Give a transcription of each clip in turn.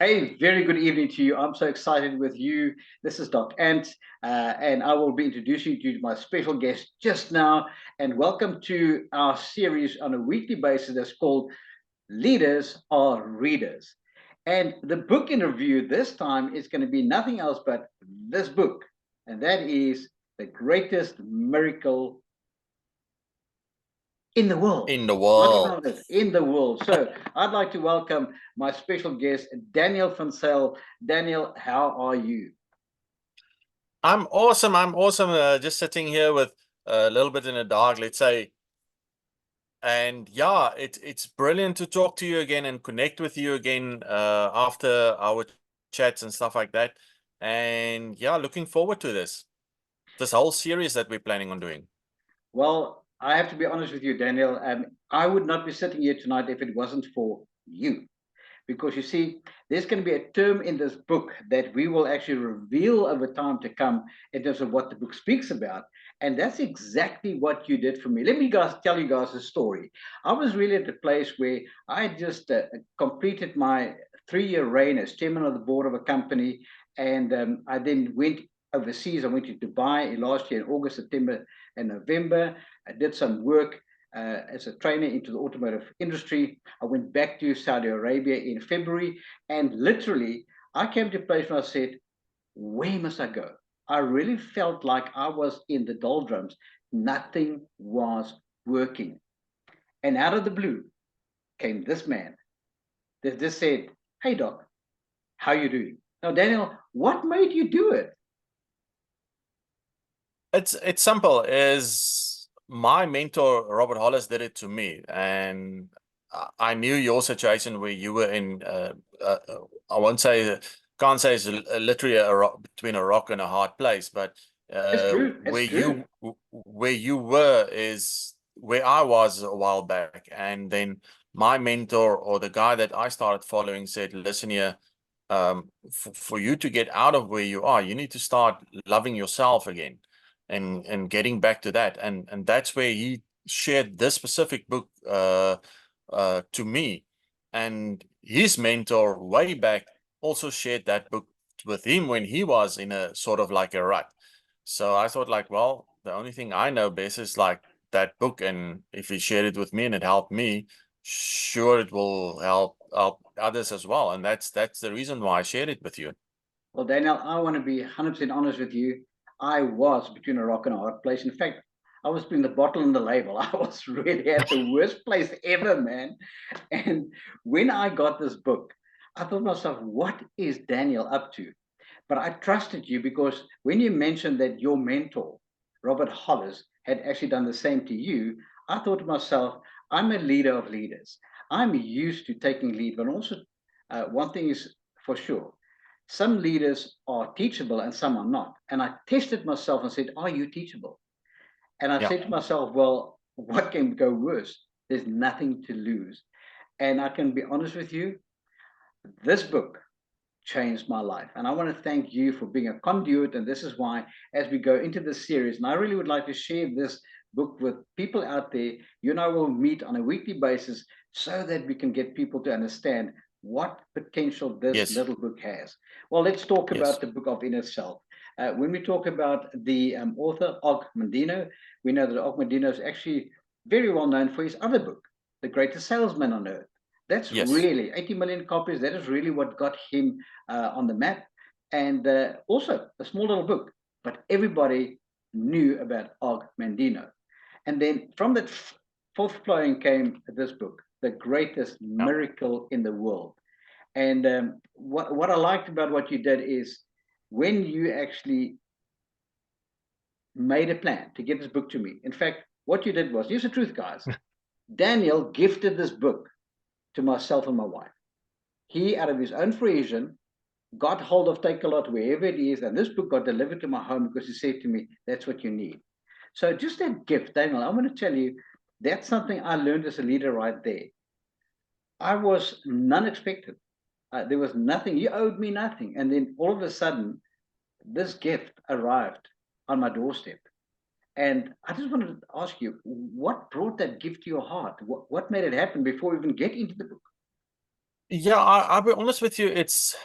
A very good evening to you. I'm so excited with you. This is Doc Ant, and I will be introducing you to my special guest just now. And welcome to our series on a weekly basis that's called Leaders Are Readers. And the book in review this time is going to be nothing else but this book, and that is The Greatest Miracle in the world. In the Not in world. our lives, in the world. So I'd like to welcome my special guest, Daniel van Zyl. Daniel, how are you? I'm awesome. I'm awesome. Just sitting here with a little bit in the dark, let's say. And yeah, it's brilliant to talk to you again and connect with you again after our chats and stuff like that. And yeah, looking forward to this whole series that we're planning on doing. Well, I have to be honest with you, Daniel. I would not be sitting here tonight if it wasn't for you. Because you see, there's going to be a term in this book that we will actually reveal over time to come in terms of what the book speaks about. And that's exactly what you did for me. Let me tell you guys a story. I was really at the place where I had just completed my 3-year reign as chairman of the board of a company. And I then went overseas. I went to Dubai last year in August, September, and November. I did some work as a trainer into the automotive industry. I went back to Saudi Arabia in February, and literally, I came to a place where I said, where must I go? I really felt like I was in the doldrums. Nothing was working. And out of the blue came this man that just said, hey, Doc, how you doing? Now, Daniel, what made you do it? It's simple. Is my mentor Robert Hollis did it to me, and I knew your situation where you were in. I won't say, can't say it's literally between a rock and a hard place, but It's true. It's where true. you were is where I was a while back, and then my mentor or the guy that I started following said, "Listen here." For you to get out of where you are, you need to start loving yourself again and getting back to that, and that's where he shared this specific book to me, and his mentor way back also shared that book with him when he was in a sort of like a rut. So I thought, like, well, the only thing I know best is like that book, and if he shared it with me and it helped me, sure it will help others as well, and that's the reason why I shared it with you. Well, Daniel, I want to be 100% honest with you. I was between a rock and a hard place. In fact, I was between the bottle and the label. I was really at the worst place ever, man. And when I got this book, I thought to myself, what is Daniel up to? But I trusted you because when you mentioned that your mentor, Robert Hollis, had actually done the same to you, I thought to myself, I'm a leader of leaders. I'm used to taking lead, but also one thing is for sure, some leaders are teachable and some are not. And I tested myself and said, are you teachable? And I Yeah. said to myself, well, what can go worse? There's nothing to lose. And I can be honest with you, this book changed my life. And I want to thank you for being a conduit. And this is why, as we go into this series, and I really would like to share this book with people out there, you and I will meet on a weekly basis so that we can get people to understand what potential this Yes. little book has. Well, let's talk about Yes. the book of in itself. When we talk about the author, Og Mandino, we know that Og Mandino is actually very well known for his other book, The Greatest Salesman on Earth. That's Yes. really 80 million copies. That is really what got him on the map. And also a small little book, but everybody knew about Og Mandino. And then from that fourth flowing came this book, The Greatest Yeah. Miracle in the World. And what I liked about what you did is when you actually made a plan to get this book to me. In fact, what you did was, here's the truth, guys. Daniel gifted this book to myself and my wife. He, out of his own fruition, got hold of Take a Lot wherever it is, and this book got delivered to my home because he said to me, that's what you need. So just that gift, Daniel, I want to tell you, that's something I learned as a leader right there. I was none expected. There was nothing. You owed me nothing. And then all of a sudden, this gift arrived on my doorstep. And I just wanted to ask you, what brought that gift to your heart? What made it happen before we even get into the book? Yeah, I'll be honest with you. It's,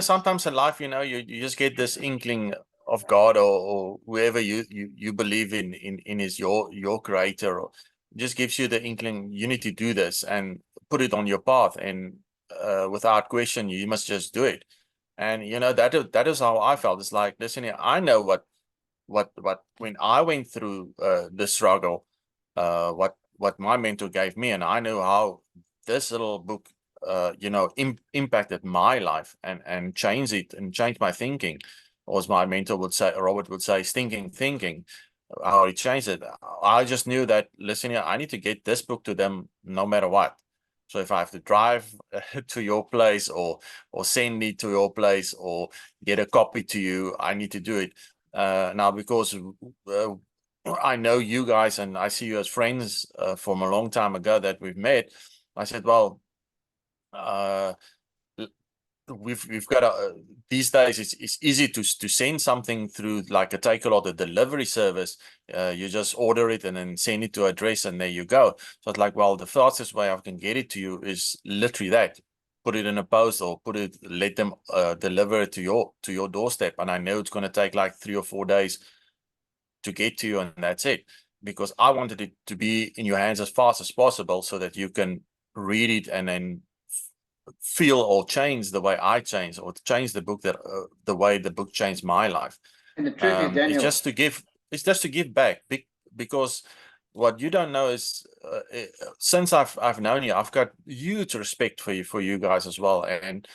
sometimes in life, you just get this inkling of God, or whoever you believe in is your creator, or just gives you the inkling you need to do this and put it on your path, and without question you must just do it. And that is how I felt. It's like, listen here, I know what when I went through the struggle, what my mentor gave me, and I know how this little book impacted my life and changed it and changed my thinking. Or as my mentor would say, Robert would say, thinking, how he changed it. I just knew that, listen here, I need to get this book to them no matter what. So if I have to drive to your place, or send it to your place, or get a copy to you, I need to do it. Now, because I know you guys and I see you as friends from a long time ago that we've met, I said, well, uh, we've got these days it's easy to send something through like a Takealot, a delivery service. You just order it and then send it to address, and there you go. So it's like, well, the fastest way I can get it to you is literally that. Put it in a post, or let them deliver it to your doorstep. And I know it's going to take like 3 or 4 days to get to you, and that's it. Because I wanted it to be in your hands as fast as possible, so that you can read it and then feel or change the way I changed, or change the book, that the way the book changed my life. And the truth is, Daniel, It's just to give back, because what you don't know is, since I've known you, I've got huge respect for you guys as well, and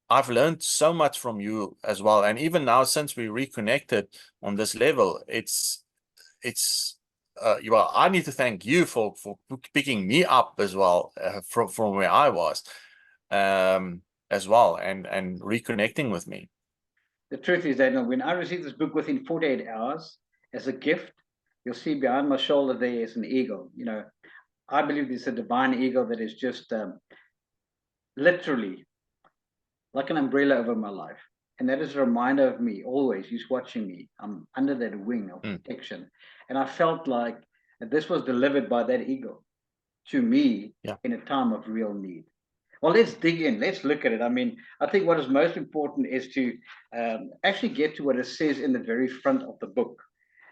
I've learned so much from you as well. And even now, since we reconnected on this level, it's well, I need to thank you for picking me up as well, from where I was, as well, and reconnecting with me. the truth is, Daniel, when I received this book within 48 hours as a gift, you'll see behind my shoulder there is an eagle. I believe it's a divine eagle that is just literally like an umbrella over my life. And that is a reminder of me always. He's watching me. I'm under that wing of protection. And I felt like this was delivered by that eagle to me in a time of real need. Well, let's dig in. Let's look at it. I mean, I think what is most important is to actually get to what it says in the very front of the book.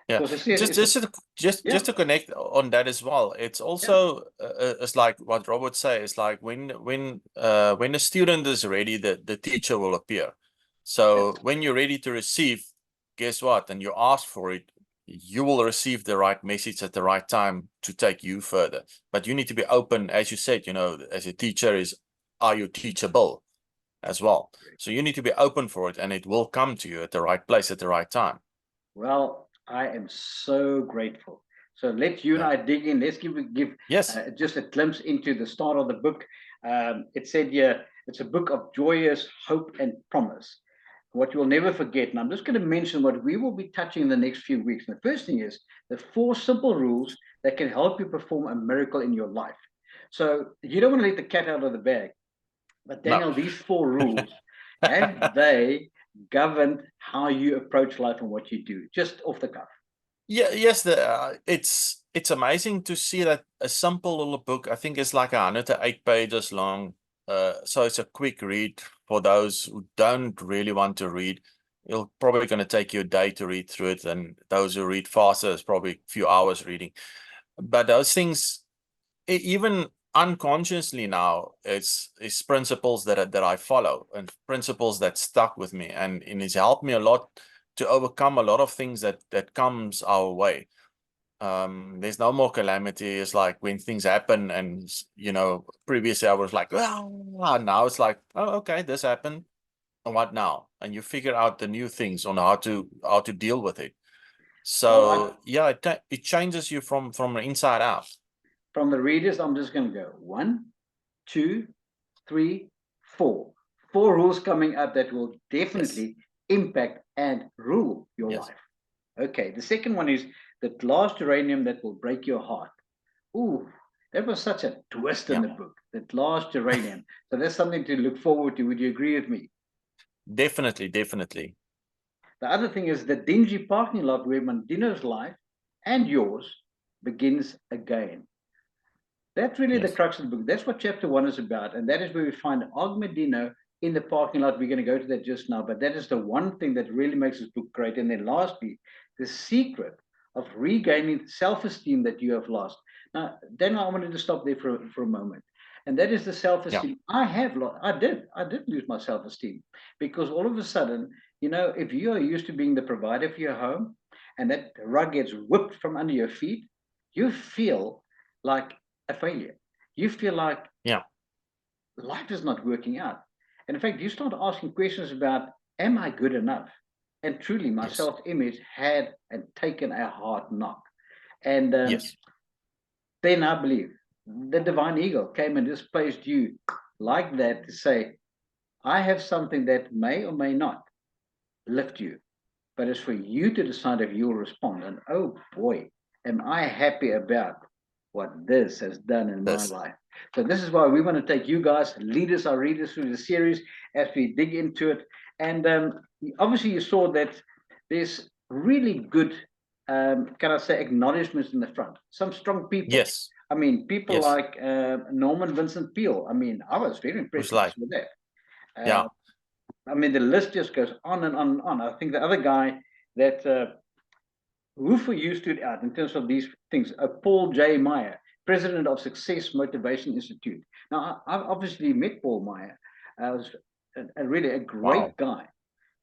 Yeah, Because it says just to connect on that as well. It's also it's like what Rob would say. It's like when a student is ready, the teacher will appear. So when you're ready to receive, guess what? And you ask for it, you will receive the right message at the right time to take you further. But you need to be open, as you said. As a teacher, are you teachable as well? So you need to be open for it, and it will come to you at the right place at the right time. Well, I am so grateful. So let you and I dig in. Let's give Yes. just a glimpse into the start of the book. It said here, it's a book of joyous hope and promise. What you will never forget. And I'm just going to mention what we will be touching in the next few weeks. And the first thing is the 4 simple rules that can help you perform a miracle in your life. So you don't want to let the cat out of the bag. But Daniel, these 4 rules, have they governed how you approach life and what you do, just off the cuff? Yeah, yes, it's amazing to see that a simple little book. I think it's like 108 pages long. So it's a quick read for those who don't really want to read. It's probably going to take you a day to read through it, and those who read faster, it's probably a few hours reading. But those things, even unconsciously now, it's principles that I follow, and principles that stuck with me, and it's helped me a lot to overcome a lot of things that comes our way. There's no more calamity. It's like when things happen, and previously I was like, well, now it's like, oh, okay, this happened, and what now? And you figure out the new things on how to deal with it. So yeah, it changes you from the inside out. From the readers, I'm just going to go 1, 2, 3, 4. 4 rules coming up that will definitely impact and rule your life. Okay, the second one is the glass geranium that will break your heart. Ooh, that was such a twist in the book, the glass geranium. So that's something to look forward to. Would you agree with me? Definitely. The other thing is the dingy parking lot where Mandino's life and yours begins again. That's really the Yes. crux of the book. That's what chapter 1 is about. And that is where we find Og Mandino in the parking lot. We're going to go to that just now. But that is the one thing that really makes this book great. And then lastly, the secret of regaining self-esteem that you have lost. Now, then I wanted to stop there for a moment. And that is the self-esteem. I have lost. I did lose my self-esteem, because all of a sudden, you know, if you are used to being the provider for your home and that rug gets whipped from under your feet, you feel like a failure. You feel like life is not working out. And in fact, you start asking questions about, am I good enough? And truly, my self-image had and taken a hard knock. And then I believe the divine eagle came and just placed you like that to say, I have something that may or may not lift you, but it's for you to decide if you'll respond. And oh boy, am I happy about what this has done in my life. So this is why we want to take you guys, lead us, our readers, through the series as we dig into it. And obviously you saw that there's really good, can I say, acknowledgements in the front. Some strong people. Yes. I mean, people like Norman Vincent Peale. I mean, I was very impressed with that. I mean, the list just goes on and on and on. I think the other guy that who for you stood out in terms of these things, Paul J. Meyer, president of Success Motivation Institute. Now, I've obviously met Paul Meyer. I was really a great guy.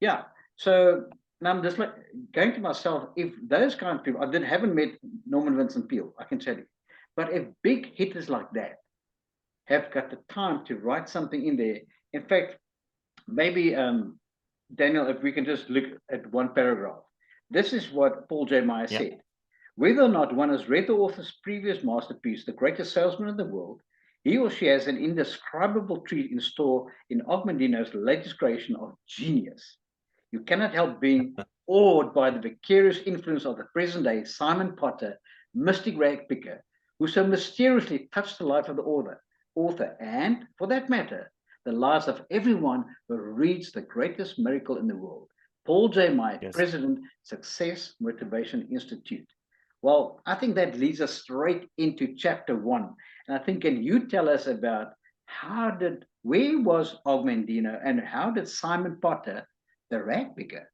Yeah. So now I'm just like going to myself, if those kind of people, haven't met Norman Vincent Peale, I can tell you. But if big hitters like that have got the time to write something in there, in fact, maybe, Daniel, if we can just look at one paragraph. This is what Paul J. Meyer said. Whether or not one has read the author's previous masterpiece, The Greatest Salesman in the World, he or she has an indescribable treat in store in Og Mandino's latest creation of genius. You cannot help being awed by the vicarious influence of the present-day Simon Potter, mystic rag picker, who so mysteriously touched the life of the author, and, for that matter, the lives of everyone who reads The Greatest Miracle in the World. Paul J. Meyer, President, Success Motivation Institute. Well, I think that leads us straight into chapter 1. And I think, can you tell us about where was Og Mandino and how did Simon Potter, the rag picker,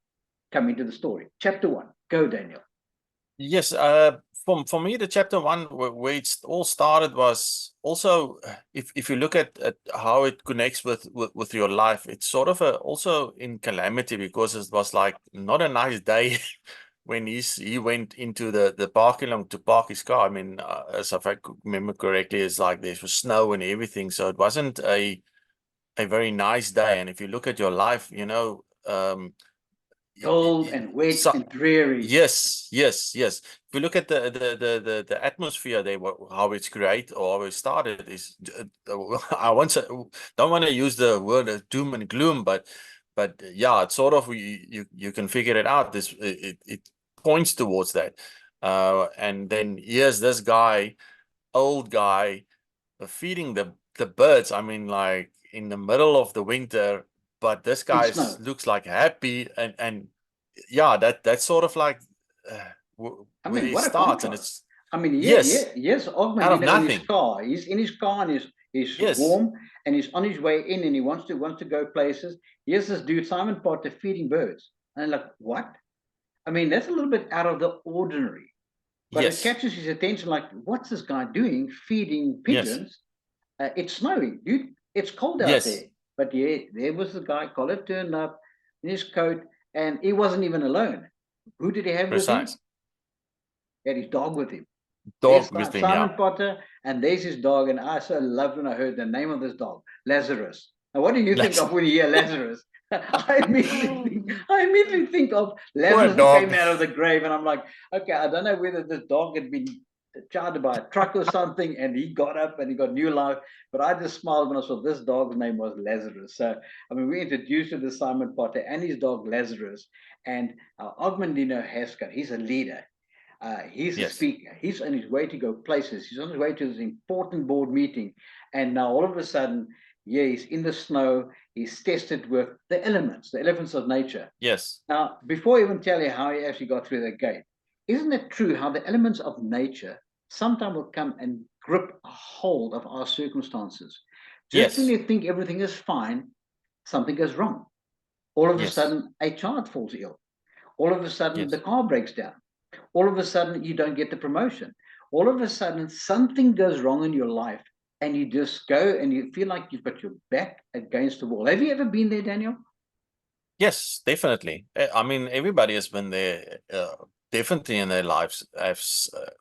come into the story? Chapter 1. Go, Daniel. Yes, for me, the chapter 1 where it all started was also, if you look at how it connects with your life, it's sort of also in calamity, because it was like not a nice day when he went into the parking lot to park his car. I mean, as if I remember correctly, it's like there was snow and everything, so it wasn't a very nice day. And if you look at your life, you know, cold and wet and dreary. Yes. If you look at the atmosphere there, how it's created or how it started is, I don't want to use the word doom and gloom, but yeah, it's sort of, you can figure it out. It points towards that, and then here's this guy, old guy, feeding the birds. I mean, like in the middle of the winter. But this guy looks like happy, and yeah, that's sort of like where he starts, and it's. I mean, yes, Og Mandino in his car. He's in his car and he's warm and he's on his way in and he wants to go places. Here's this dude, Simon Potter, feeding birds, and like, what? I mean, that's a little bit out of the ordinary, but it catches his attention. Like, what's this guy doing? Feeding pigeons? It's snowing, dude. It's cold out there. But yeah, there was the guy, collar turned up, in his coat, and he wasn't even alone. Who did he have with him? He had his dog with him. Simon Potter, and there's his dog, and I so loved when I heard the name of this dog, Lazarus. Now, what do you think of when you hear Lazarus? I immediately think of Lazarus that came out of the grave, and I'm like, okay, I don't know whether this dog had been charged by a truck or something, and he got up and he got new life. But I just smiled when I saw this dog's name was Lazarus. So, I mean, we introduced to the Simon Potter and his dog Lazarus. And Og Mandino he's a leader. He's a speaker. He's on his way to go places. He's on his way to this important board meeting. And now all of a sudden, he's in the snow. He's tested with the elements of nature. Yes. Now, before I even tell you how he actually got through that gate, isn't it true how the elements of nature sometimes will come and grip hold of our circumstances. Just when Yes. you think everything is fine, something goes wrong. All of a Yes. sudden, a child falls ill. All of a sudden, the Yes. car breaks down. All of a sudden, you don't get the promotion. All of a sudden, something goes wrong in your life, and you just go and you feel like you've got your back against the wall. Have you ever been there, Daniel? Yes, definitely. I mean, everybody has been there, definitely in their lives, have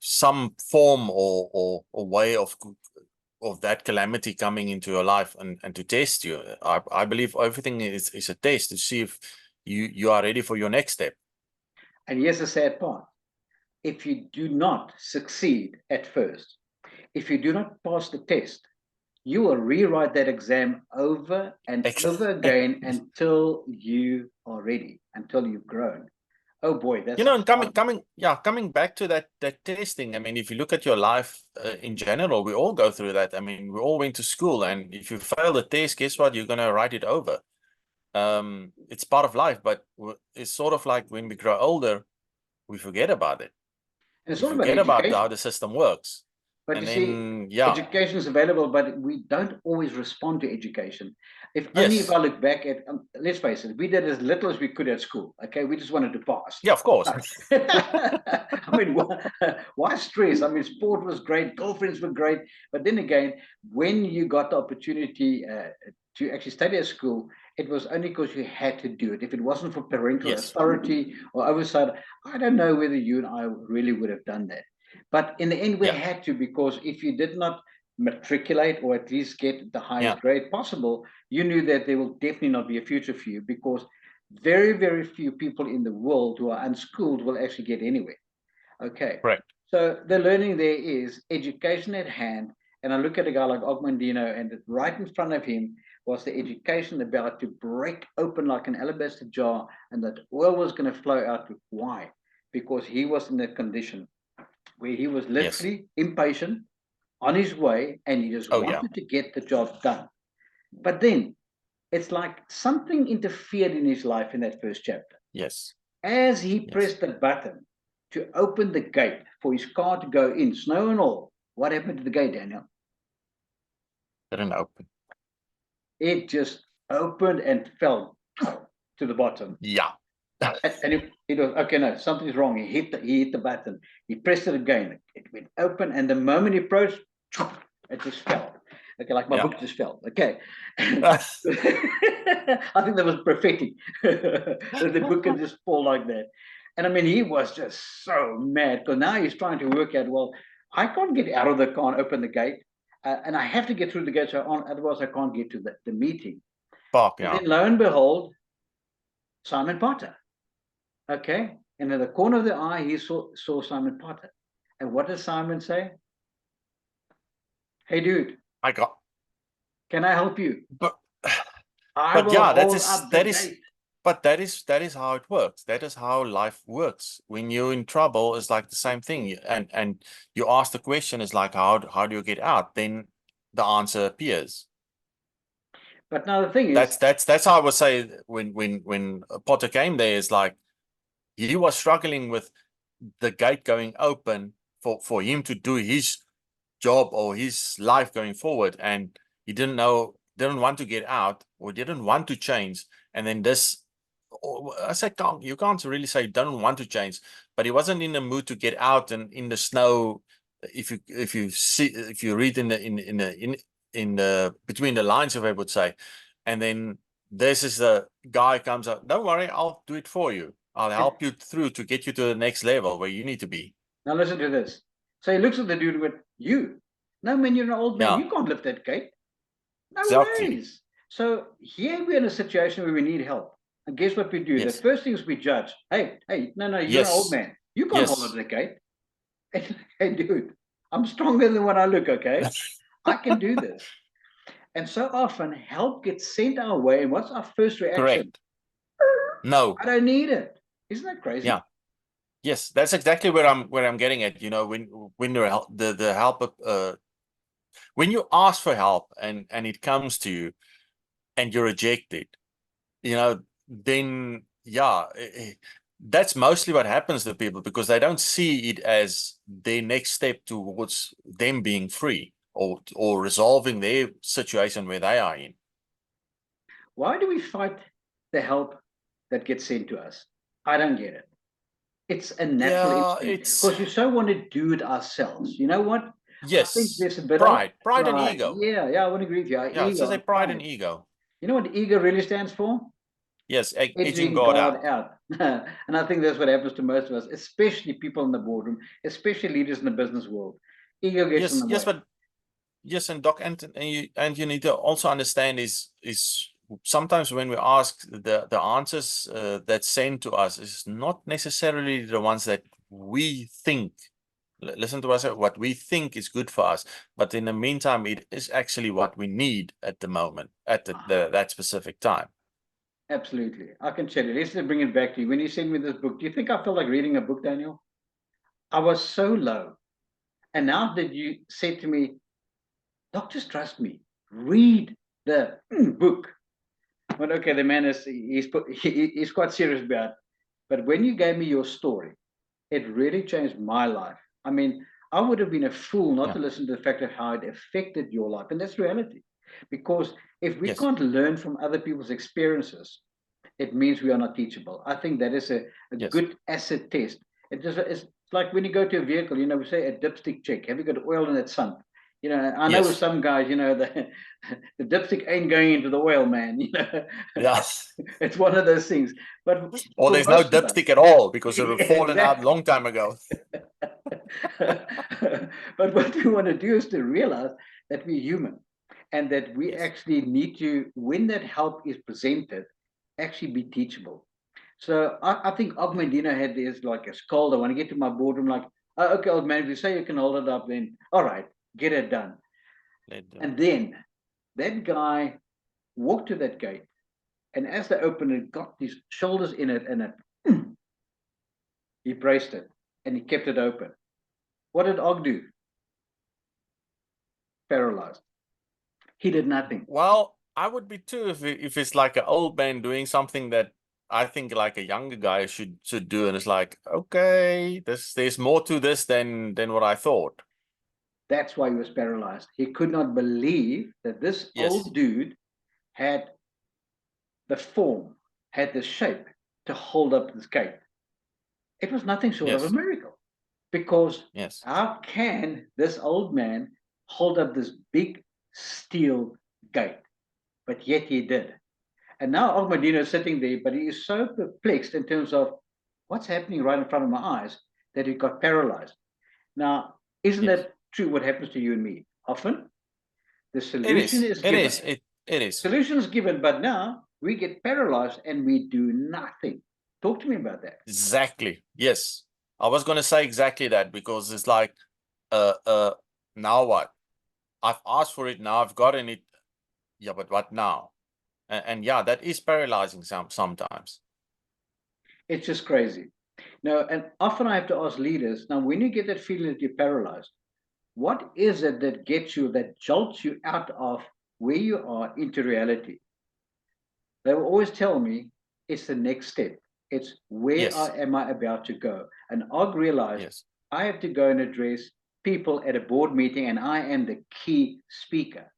some form or way of that calamity coming into your life and to test you. I believe everything is a test to see if you are ready for your next step. And here's the sad part. If you do not succeed at first, if you do not pass the test, you will rewrite that exam over and over again until you are ready, until you've grown. Oh boy, that's And hard. coming back to that testing. I mean, if you look at your life in general, we all go through that. I mean, we all went to school, and if you fail the test, guess what? You're gonna write it over. It's part of life, but it's sort of like when we grow older, we forget about it. And it's We all about forget about how education. the system works. But you And see, then, yeah, education is available, but we don't always respond to education. If only if yes, I look back at, let's face it, we did as little as we could at school. Okay, we just wanted to pass. yeah, of course. I mean, why stress? I mean, sport was great, girlfriends were great, but then again, when you got the opportunity to actually study at school, it was only because you had to do it. If it wasn't for parental Yes, authority or oversight, I don't know whether you and I really would have done that. But in the end, we yeah, had to, because if you did not matriculate or at least get the yeah, highest grade possible, you knew that there will definitely not be a future for you, because very, very few people in the world who are unschooled will actually get anywhere. Okay. correct. So the learning there is education at hand. And I look at a guy like Og Mandino, and right in front of him was the education about to break open like an alabaster jar, and that oil was going to flow out. Why? Because he was in a condition where he was Yes. literally impatient, on his way, and he just Oh, yeah. wanted to get the job done. But then it's like something interfered in his life in that first chapter. Yes. As he Yes. pressed the button to open the gate for his car to go in, snow and all, what happened to the gate, Daniel? Didn't open. It just opened and fell to the bottom. Yeah. And he was, okay, no, something's wrong. He hit the button. He pressed it again. It went open, and the moment he approached, it just fell. Okay, like my Yeah. book just fell. Okay. I think that was prophetic. That the book can just fall like that. And I mean, he was just so mad, because now he's trying to work out, well, I can't get out of the car and open the gate. And I have to get through the gate, so otherwise I can't get to the meeting. Park, And yeah. then lo and behold, Simon Potter. Okay. And in the corner of the eye, he saw Simon Potter. And what does Simon say? Hey, dude, I got, can I help you? but I will yeah, hold up the gate. but that is how it works. That is how life works. When you're in trouble, it's like the same thing. And you ask the question, is like, how do you get out? Then the answer appears. But now the thing is, That's how I would say when Potter came there, is like he was struggling with the gate going open for him to do his job or his life going forward, and he didn't want to get out, or didn't want to change. And then this, I say, you can't really say don't want to change, but he wasn't in the mood to get out and in the snow. If you read in the between the lines, if I would say. And then this is the guy comes up, don't worry, I'll do it for you, I'll help you through to get you to the next level where you need to be. now listen to this. So he looks at the dude with, you? No, man, you're an old man. Yeah, You can't lift that gate. No exactly. ways. So here we're in a situation where we need help. And guess what we do? The Yes. first thing is we judge. Hey, no, you're an old Yes. man. You can't hold up Yes. the gate. Hey, dude, I'm stronger than what I look, okay? I can do this. And so often help gets sent our way. And what's our first reaction? Correct. No. I don't need it. Isn't that crazy? Yeah. Yes, that's exactly where I'm getting at. You know, when the help, when you ask for help and it comes to you and you reject it, you know, then yeah, that's mostly what happens to people, because they don't see it as their next step towards them being free, or resolving their situation where they are in. Why do we fight the help that gets sent to us? I don't get it. It's a natural Yeah, instinct it's, because we so want to do it ourselves. You know what? I think yes, there's a bit of pride and pride. ego. Yeah, I want to agree with you. Our Yeah, it's just ego a and pride and pride. ego. You know what ego really stands for? Yes, edging Edging God God out. out. And I think that's what happens to most of us, especially people in the boardroom, especially leaders in the business world. Ego gets in Yes, the yes, way. but yes, and Doc, and you need to also understand is sometimes when we ask, the answers that's sent to us is not necessarily the ones that we think. Listen to us, what we think is good for us, but in the meantime, it is actually what we need at the moment, at that specific time. Absolutely. I can tell you. Let's just bring it back to you. When you sent me this book, do you think I felt like reading a book, Daniel? I was so low. And now that you said to me, doctors trust me, read the book. But okay, the man he's quite serious about it. But when you gave me your story, it really changed my life. I mean, I would have been a fool not Yeah. to listen to the fact of how it affected your life. And that's reality. Because if we Yes. can't learn from other people's experiences, it means we are not teachable. I think that is a Yes. good acid test. It's like when you go to a vehicle, we say a dipstick check. Have you got oil in that sump? I know with Yes. some guys, the dipstick ain't going into the oil, man. Yeah. It's one of those things. But Or for there's no most of us, dipstick at all because it would have fallen out a exactly. long time ago. But what we want to do is to realize that we're human and that we Yes. actually need to, when that help is presented, actually be teachable. So I think Og Mandino had this like a scold. I want to get to my boardroom, like, oh, okay, old man, if you say you can hold it up, then all right, get it done. And then that guy walked to that gate, and as they opened it, got his shoulders in it, and he braced it, and he kept it open. What did Og do? Paralyzed. He did nothing. Well, I would be too if it's like an old man doing something that I think like a younger guy should do, and it's like, okay, there's more to this than what I thought. That's why he was paralyzed. He could not believe that this Yes. old dude had the form, had the shape to hold up this gate. It was nothing short of a Yes. miracle. Because Yes. how can this old man hold up this big steel gate? But yet he did. And now Og Mandino is sitting there, but he is so perplexed in terms of what's happening right in front of my eyes that he got paralyzed. Now, isn't Yes. that true what happens to you and me? Often the It solution is. is It given. is. It is. Solution is given, but now we get paralyzed and we do nothing. Talk to me about that. Exactly. Yes. I was going to say exactly that, because it's like, now what? I've asked for it, now I've gotten it. Yeah, but what now? And yeah, that is paralyzing sometimes. It's just crazy. Now, and often I have to ask leaders, now, when you get that feeling that you're paralyzed, what is it that gets you, that jolts you out of where you are into reality? They will always tell me it's the next step. It's where Yes. am I about to go? And Og realized Yes. I have to go and address people at a board meeting, and I am the key speaker.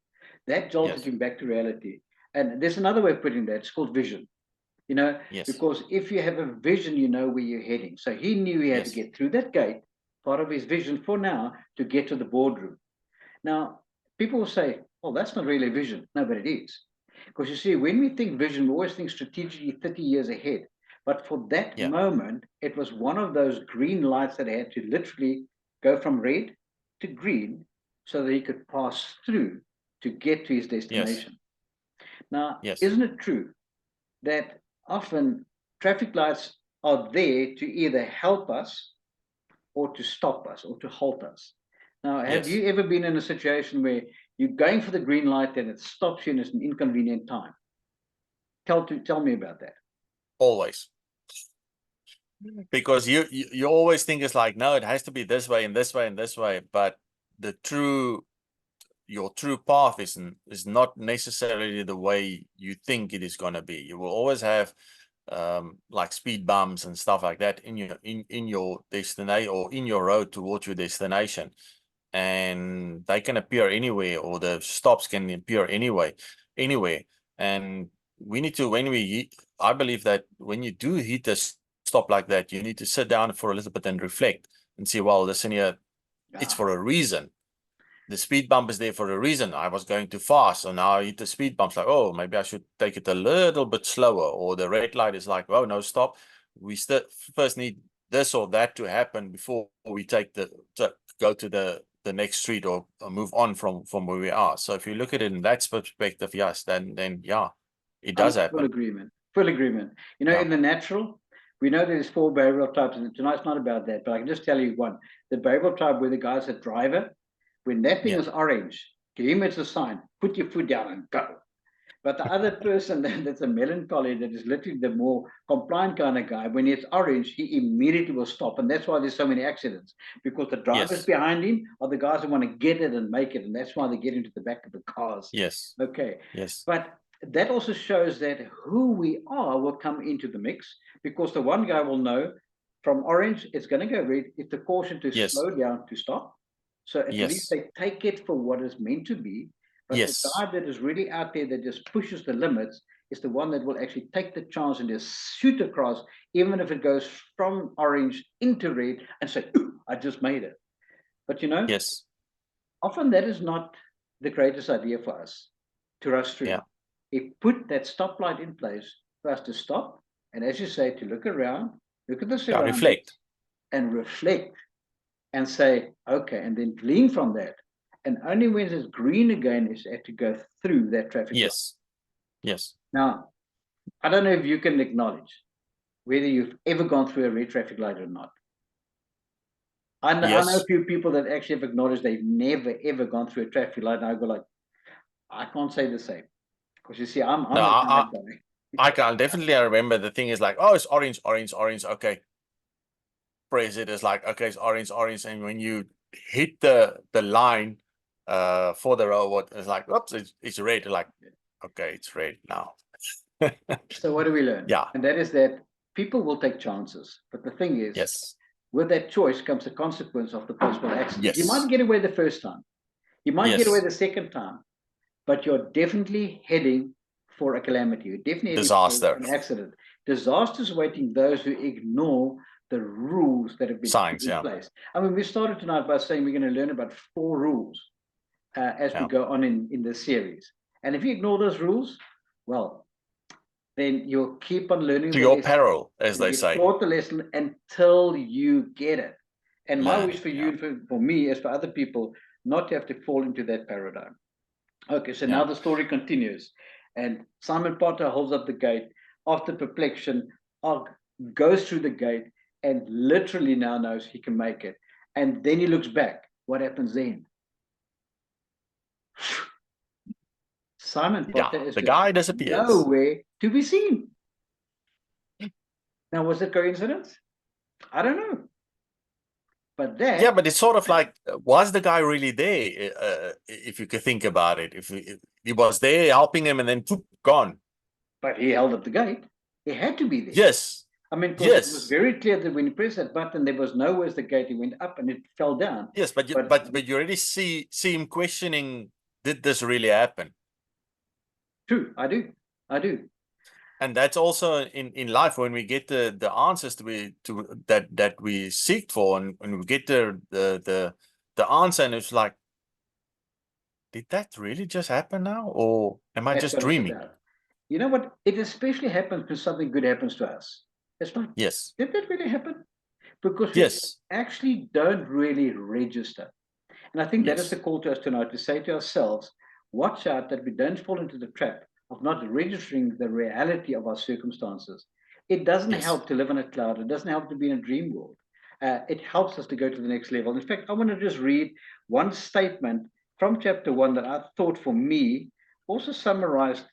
That jolted Yes. him back to reality. And there's another way of putting that. It's called vision. Yes. Because if you have a vision, you know where you're heading. So he knew he had to Yes. get through that gate, part of his vision for now, to get to the boardroom. Now, people will say, oh, that's not really a vision. No, but it is. Because you see, when we think vision, we always think strategically 30 years ahead. But for that Yeah. moment, it was one of those green lights that had to literally go from red to green so that he could pass through to get to his Yes. destination. Now, Yes. isn't it true that often traffic lights are there to either help us or to stop us or to halt us? Now, have Yes. you ever been in a situation where you're going for the green light and it stops you and it's an inconvenient time? Tell me about that. Always. Because you always think it's like, no, it has to be this way and this way and this way, but your true path is not necessarily the way you think it is going to be. You will always have like speed bumps and stuff like that in your destination or in your road towards your destination, and they can appear anywhere, or the stops can appear anywhere. And we need to, I believe that when you do hit a stop like that, you need to sit down for a little bit and reflect and see, well, listen here, it's for a reason. The speed bump is there for a reason. I was going too fast, so now I hit the speed bump. Like, oh, maybe I should take it a little bit slower. Or the red light is like, oh, no, stop. We first need this or that to happen before we take go to the next street, or move on from where we are. So if you look at it in that perspective, yes, then yeah, it does happen. Full agreement. You know, Yeah. in the natural, we know there's 4 behavioral types, and tonight's not about that, but I can just tell you one. The behavioral type where the guy's a driver, when that thing is orange, to him it's a sign, put your foot down and go. But the other person that's a melancholy, that is literally the more compliant kind of guy, when it's orange, he immediately will stop. And that's why there's so many accidents, because the drivers behind him are the guys who want to get it and make it. And that's why they get into the back of the cars. Yes. Okay. Yes. But that also shows that who we are will come into the mix, because the one guy will know from orange, it's going to go red. It's the caution to slow down, to stop. So at least they take it for what it's meant to be. But the guy that is really out there that just pushes the limits is the one that will actually take the chance and just shoot across, even if it goes from orange into red, and say, I just made it. But you know, often that is not the greatest idea for us to rush through. It put that stoplight in place for us to stop, and as you say, to look around, look at the surroundings, reflect and say, okay, and then glean from that. And only when it's green again is it to go through that traffic light. Yes. Now, I don't know if you can acknowledge whether you've ever gone through a red traffic light or not. I know a few people that actually have acknowledged they've never ever gone through a traffic light, and I go like, I can't say the same, because you see, I'm I can definitely remember. The thing is like, oh, it's orange. Okay, press it. It's like, okay, it's orange, and when you hit the line for the robot, it's like, oops, it's red. Like, okay, it's red now. So what do we learn? And that is that people will take chances, but the thing is, with that choice comes the consequence of the possible accident. You might get away the first time, you might get away the second time, but you're definitely heading for a calamity. You're definitely heading for an accident. Disaster is awaiting those who ignore the rules that have been put in place. I mean, we started tonight by saying we're going to learn about 4 rules as we go on in this series. And if you ignore those rules, well, then you'll keep on learning to your peril, as they say. Taught the lesson until you get it. And my wish for you and for me, as for other people, not to have to fall into that paradigm. Okay, so now the story continues. And Simon Potter holds up the gate. After perplexion, Og goes through the gate and literally now knows he can make it. And then he looks back. What happens then? Simon Potter is the guy disappears. Nowhere to be seen. Now, was it coincidence? I don't know. But that... but it's sort of like, was the guy really there? If you could think about it, if he was there helping him and then gone. But he held up the gate. He had to be there. Yes. I mean, it was very clear that when he pressed that button, there was no where's the gate. He went up and it fell down. Yes, but you already see him questioning, did this really happen? True, I do. And that's also in life, when we get the answers that we seek for, and we get the answer, and it's like, did that really just happen now, or am I just dreaming? You know what? It especially happens when something good happens to us. It's like, did that really happen? Because we actually don't really register. And I think that is the call to us tonight, to say to ourselves, watch out that we don't fall into the trap of not registering the reality of our circumstances. It doesn't help to live in a cloud. It doesn't help to be in a dream world. It helps us to go to the next level. In fact, I want to just read one statement from chapter 1 that I thought, for me, also summarized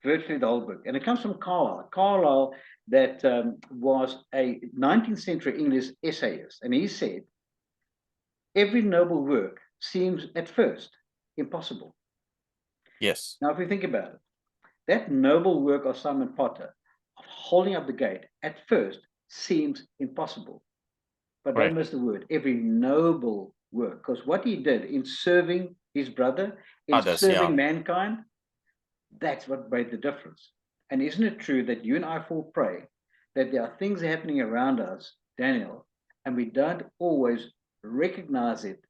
virtually the whole book. And it comes from Carlyle. Carlyle, that was a 19th century English essayist. And he said, every noble work seems at first impossible. Yes. Now, if we think about it, that noble work of Simon Potter, of holding up the gate at first seems impossible. But don't Correct. miss the word, every noble work. Because what he did in serving his brother, in Others, yeah. serving mankind, that's what made the difference. And isn't it true that you and I fall prey, that there are things happening around us, Daniel, and we don't always recognize it,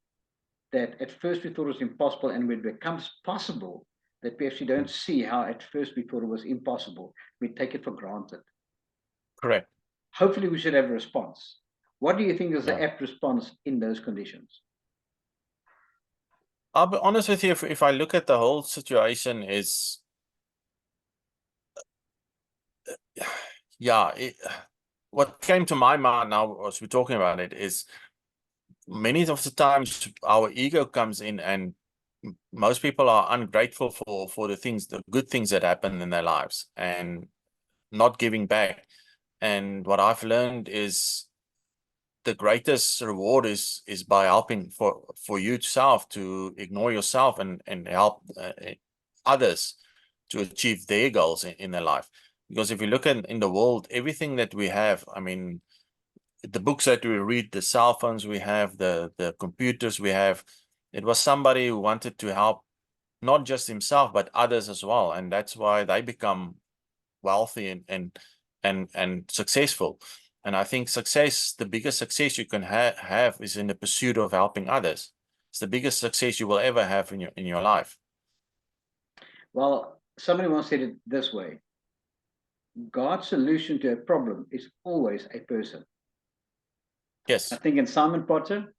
that at first we thought it was impossible, and when it becomes possible, that we actually don't see how at first we thought it was impossible. We take it for granted. Correct. Hopefully we should have a response. What do you think is the Yeah. apt response in those conditions? I'll be honest with you, if I look at the whole situation is, yeah, what came to my mind now as we're talking about it is many of the times our ego comes in, and most people are ungrateful for the things, the good things that happen in their lives, and not giving back. And what I've learned is the greatest reward is by helping for yourself to ignore yourself and help others to achieve their goals in their life. Because if you look in the world, everything that we have, I mean, the books that we read, the cell phones we have, the computers we have, it was somebody who wanted to help not just himself but others as well, and that's why they become wealthy and successful. And I think success, the biggest success you can have is in the pursuit of helping others. It's the biggest success you will ever have in your life. Well, somebody once said it this way: God's solution to a problem is always a person. Yes. I think in Simon Potter,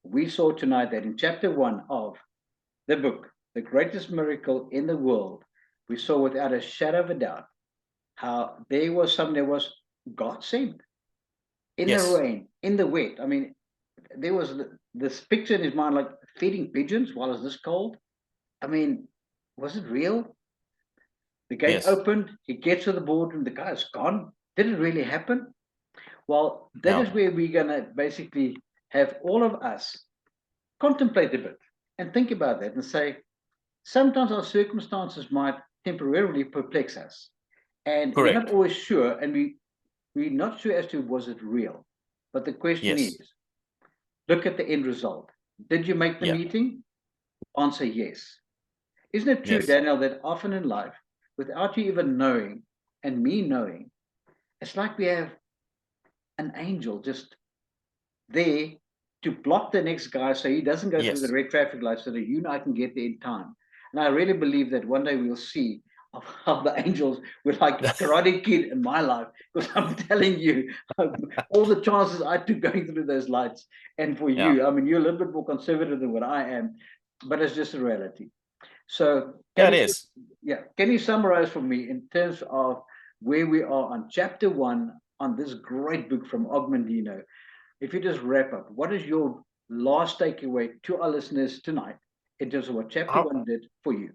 we saw tonight that in chapter 1 of the book, The Greatest Miracle in the World, we saw without a shadow of a doubt how there was something that was God sent. In the Yes. rain, in the wet. I mean, there was this picture in his mind, like feeding pigeons while it's this cold. I mean, was it real? The gate Yes. opened, he gets to the boardroom, the guy's gone. Did it really happen? Well, that Yeah. is where we're going to basically have all of us contemplate a bit and think about that and say, sometimes our circumstances might temporarily perplex us. And we're not Correct. always sure, and we're not sure as to was it real. But the question Yes. is, look at the end result. Did you make the Yeah. meeting? Answer yes. Isn't it true, Yes. Daniel, that often in life, without you even knowing and me knowing, it's like we have an angel just there to block the next guy so he doesn't go through the Yes. red traffic light so that you and I can get there in time. And I really believe that one day we'll see of how the angels were like Karate Kid in my life, because I'm telling you, all the chances I took going through those lights. And for Yeah. you, I mean, you're a little bit more conservative than what I am, but it's just a reality. So Yeah, can it you, is. can you summarize for me in terms of where we are on chapter 1 on this great book from Og Mandino? If you just wrap up, what is your last takeaway to our listeners tonight in terms of what chapter I, 1 did for you?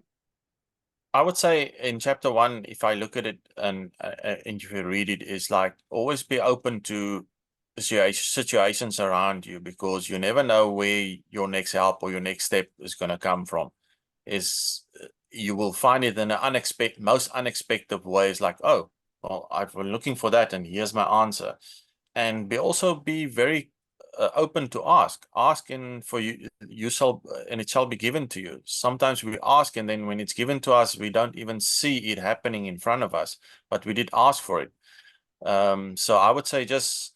I would say in chapter 1, if I look at it and if you read it, is like always be open to situations around you, because you never know where your next help or your next step is going to come from. Is you will find it in an most unexpected ways, like, oh, well, I've been looking for that and here's my answer. And also be very open to ask, and for you shall, and it shall be given to you. Sometimes we ask, and then when it's given to us, we don't even see it happening in front of us, but we did ask for it. So I would say just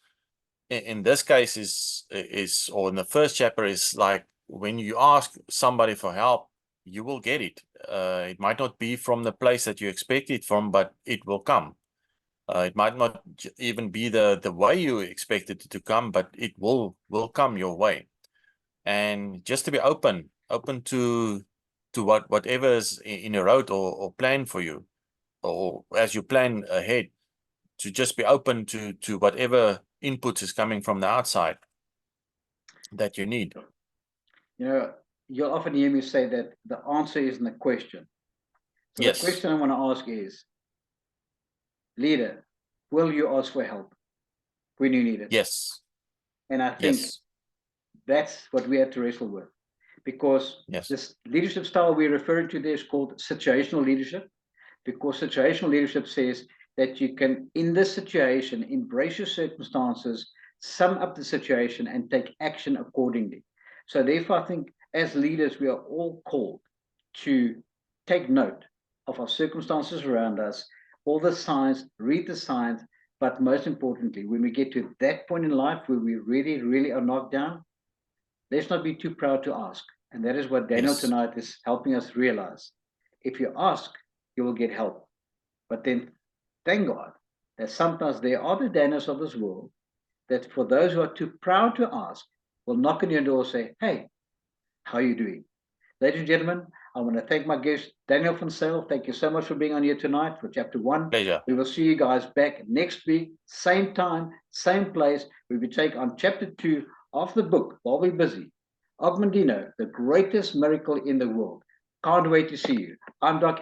in this case is or in the first chapter is like, when you ask somebody for help, you will get it. It might not be from the place that you expect it from, but it will come. It might not even be the way you expect it to come, but it will come your way. And just to be open to whatever is in your road or plan for you, or as you plan ahead, to just be open to whatever input is coming from the outside that you need. You know, you'll often hear me say that the answer isn't a question. So the Yes. question I want to ask is, leader, will you ask for help when you need it? Yes. And I think Yes. that's what we have to wrestle with, because Yes. this leadership style we're referring to there is called situational leadership, because situational leadership says that you can, in this situation, embrace your circumstances, sum up the situation, and take action accordingly. So therefore, I think as leaders, we are all called to take note of our circumstances around us, all the signs, read the signs, but most importantly, when we get to that point in life where we really, really are knocked down, let's not be too proud to ask. And that is what Daniel Yes. tonight is helping us realize. If you ask, you will get help. But then, thank God that sometimes there are the Daniels of this world that for those who are too proud to ask, will knock on your door and say, hey, how are you doing? Ladies and gentlemen, I want to thank my guest, Daniel van Sale. Thank you so much for being on here tonight for chapter 1. Pleasure. We will see you guys back next week, same time, same place. We will take on chapter 2 of the book, while we're busy. Og Mandino, the greatest miracle in the world. Can't wait to see you. I'm Doc